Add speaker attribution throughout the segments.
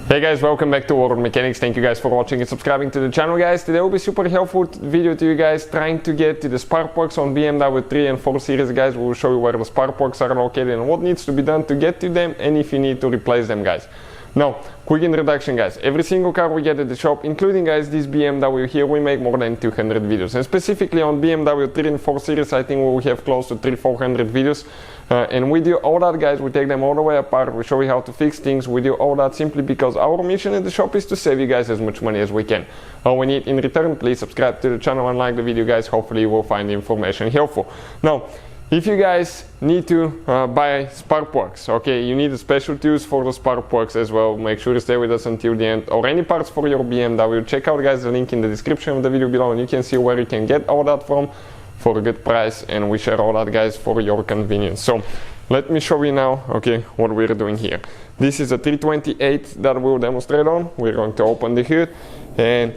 Speaker 1: Hey guys, welcome back to World Mechanics. Thank you guys for watching and subscribing to the channel, guys. Today will be super helpful video to you guys trying to get to the spark plugs on BMW 3 and 4 series, guys. We will show you where the spark plugs are located and what needs to be done to get to them, and if you need to replace them, guys. Now, quick introduction, guys. Every single car we get at the shop, including, guys, this BMW here, we make more than 200 videos. And specifically on BMW 3 and 4 series, I think we will have close to 300-400 videos. And we do all that, guys. We take them all the way apart. We show you how to fix things. We do all that simply because our mission at the shop is to save you guys as much money as we can. All we need in return, please subscribe to the channel and like the video, guys. Hopefully you will find the information helpful. Now, if you guys need to buy spark plugs, okay, you need a special tools for the spark plugs as well. Make sure to stay with us until the end, or any parts for your BMW. Check out, guys, the link in the description of the video below, and you can see where you can get all that from for a good price, and we share all that, guys, for your convenience. So let me show you now, okay, what we're doing here. This is a 328 that we'll demonstrate on. We're going to open the hood, and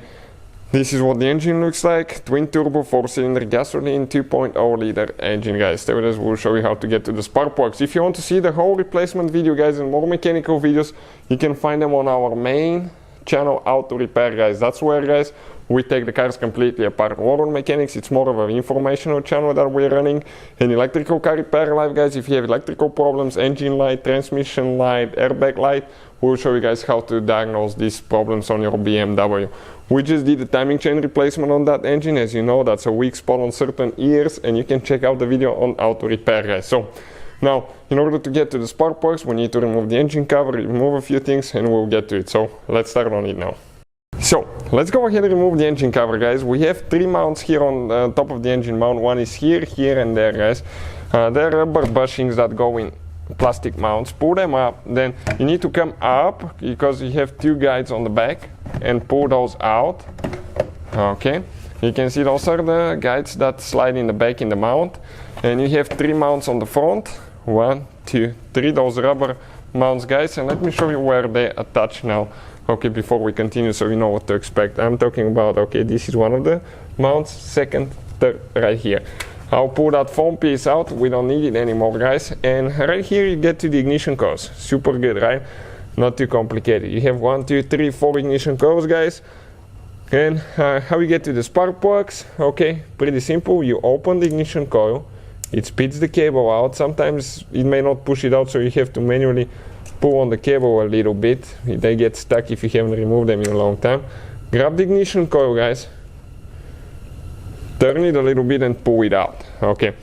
Speaker 1: this is what the engine looks like. Twin turbo 4-cylinder gasoline 2.0 liter engine, guys. Stay with us, we'll show you how to get to the spark plugs. If you want to see the whole replacement video, guys, and more mechanical videos, you can find them on our main channel, Auto Repair, guys. That's where, guys, we take the cars completely apart. World Mechanics, it's more of an informational channel that we're running. An electrical car repair live, guys. If you have electrical problems, engine light, transmission light, airbag light, we'll show you guys how to diagnose these problems on your BMW. We just did a timing chain replacement on that engine. As you know, that's a weak spot on certain ears, and you can check out the video on Auto Repair, guys. So now, in order to get to the spark plugs, we need to remove the engine cover, remove a few things, and we'll get to it. So let's start on it now. So let's go ahead and remove the engine cover, guys. We have 3 mounts here on top of the engine mount. One is here, here, and there, guys. There are rubber bushings that go in plastic mounts. Pull them up, then you need to come up because you have 2 guides on the back, and pull those out. Okay, you can see those are the guides that slide in the back in the mount, and you have 3 mounts on the front. 1, 2, 3, those rubber mounts, guys, and let me show you where they attach now, okay, before we continue, so you know what to expect. I'm talking about, okay, this is one of the mounts, second, third, right here. I'll pull that foam piece out, we don't need it anymore, guys, and right here you get to the ignition coils. Super good, right? Not too complicated. You have 1, 2, 3, 4 ignition coils, guys. And how you get to the spark plugs? Okay, pretty simple. You open the ignition coil, it spits the cable out. Sometimes it may not push it out, so you have to manually pull on the cable a little bit. They get stuck if you haven't removed them in a long time. Grab the ignition coil, guys, turn it a little bit and pull it out. Okay,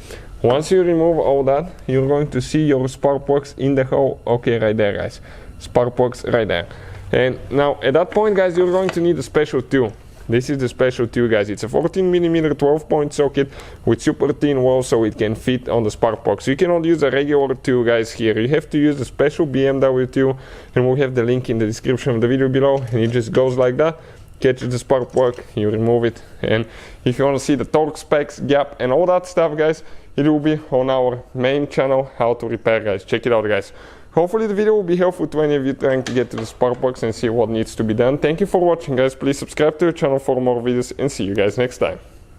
Speaker 1: once you remove all that, you're going to see your spark plugs in the hole. Okay, right there, guys, spark plugs right there. And now at that point, guys, you're going to need a special tool. This is the special tool, guys. It's a 14mm 12-point socket with super thin walls, so it can fit on the spark plug. So you cannot use a regular tool, guys, here. You have to use a special BMW tool, and we'll have the link in the description of the video below. And it just goes like that, catches the spark plug, you remove it. And if you want to see the torque specs, gap, and all that stuff, guys, it will be on our main channel, How to Repair, guys. Check it out, guys. Hopefully the video will be helpful to any of you trying to get to the spark plugs and see what needs to be done. Thank you for watching, guys. Please subscribe to the channel for more videos, and see you guys next time.